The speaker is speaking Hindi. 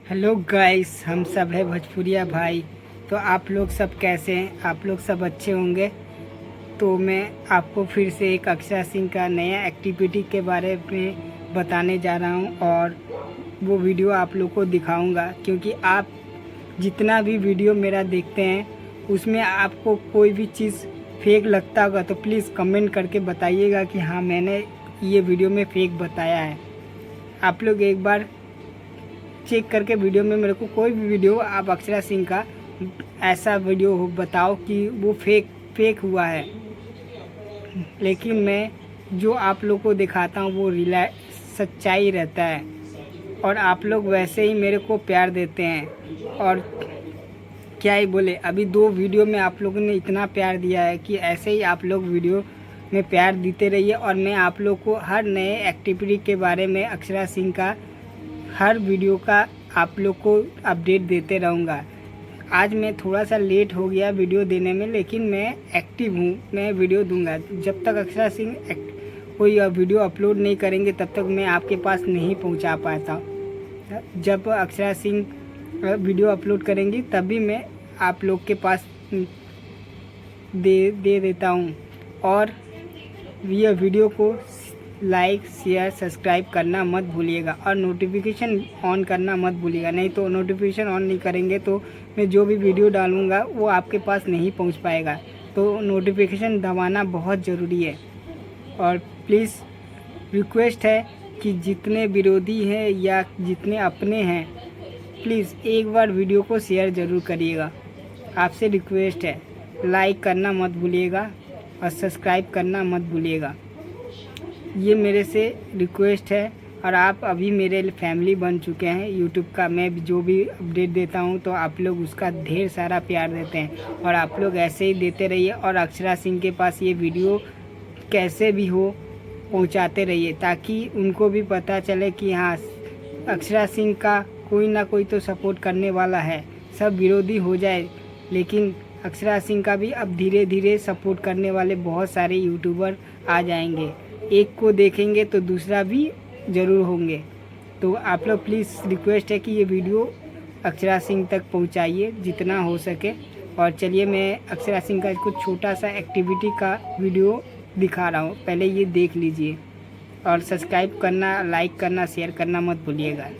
हेलो गाइस, हम सब है भोजपुरिया भाई। तो आप लोग सब कैसे हैं? आप लोग सब अच्छे होंगे। तो मैं आपको फिर से एक अक्षरा सिंह का नया एक्टिविटी के बारे में बताने जा रहा हूं और वो वीडियो आप लोग को दिखाऊंगा, क्योंकि आप जितना भी वीडियो मेरा देखते हैं उसमें आपको कोई भी चीज़ फेक लगता होगा तो प्लीज़ कमेंट करके बताइएगा कि हाँ, मैंने ये वीडियो में फेक बताया है। आप लोग एक बार चेक करके वीडियो में मेरे को कोई भी वीडियो आप अक्षरा सिंह का ऐसा वीडियो हो बताओ कि वो फेक हुआ है। लेकिन मैं जो आप लोग को दिखाता हूँ वो सच्चाई रहता है और आप लोग वैसे ही मेरे को प्यार देते हैं। और क्या ही बोले, अभी 2 वीडियो में आप लोगों ने इतना प्यार दिया है कि ऐसे ही आप लोग वीडियो में प्यार देते रहिए। और मैं आप लोग को हर नए एक्टिविटी के बारे में अक्षरा सिंह का हर वीडियो का आप लोग को अपडेट देते रहूँगा। आज मैं थोड़ा सा लेट हो गया वीडियो देने में, लेकिन मैं एक्टिव हूँ, मैं वीडियो दूंगा। जब तक अक्षरा सिंह कोई वीडियो अपलोड नहीं करेंगे तब तक मैं आपके पास नहीं पहुँचा पाता। जब अक्षरा सिंह वीडियो अपलोड करेंगी तभी मैं आप लोग के पास दे देता हूँ। और यह वीडियो को लाइक शेयर सब्सक्राइब करना मत भूलिएगा और नोटिफिकेशन ऑन करना मत भूलिएगा। नहीं तो नोटिफिकेशन ऑन नहीं करेंगे तो मैं जो भी वीडियो डालूँगा वो आपके पास नहीं पहुंच पाएगा। तो नोटिफिकेशन दबाना बहुत ज़रूरी है। और प्लीज़ रिक्वेस्ट है कि जितने विरोधी हैं या जितने अपने हैं, प्लीज़ एक बार वीडियो को शेयर ज़रूर करिएगा। आपसे रिक्वेस्ट है, लाइक करना मत भूलिएगा और सब्सक्राइब करना मत भूलिएगा। ये मेरे से रिक्वेस्ट है। और आप अभी मेरे फैमिली बन चुके हैं यूट्यूब का। मैं जो भी अपडेट देता हूँ तो आप लोग उसका ढेर सारा प्यार देते हैं और आप लोग ऐसे ही देते रहिए। और अक्षरा सिंह के पास ये वीडियो कैसे भी हो पहुँचाते रहिए, ताकि उनको भी पता चले कि हाँ, अक्षरा सिंह का कोई ना कोई तो सपोर्ट करने वाला है। सब विरोधी हो जाए लेकिन अक्षरा सिंह का भी अब धीरे धीरे सपोर्ट करने वाले बहुत सारे यूट्यूबर आ जाएंगे। एक को देखेंगे तो दूसरा भी ज़रूर होंगे। तो आप लोग प्लीज़ रिक्वेस्ट है कि ये वीडियो अक्षरा सिंह तक पहुंचाइए जितना हो सके। और चलिए, मैं अक्षरा सिंह का कुछ छोटा सा एक्टिविटी का वीडियो दिखा रहा हूँ, पहले ये देख लीजिए। और सब्सक्राइब करना, लाइक करना, शेयर करना मत भूलिएगा।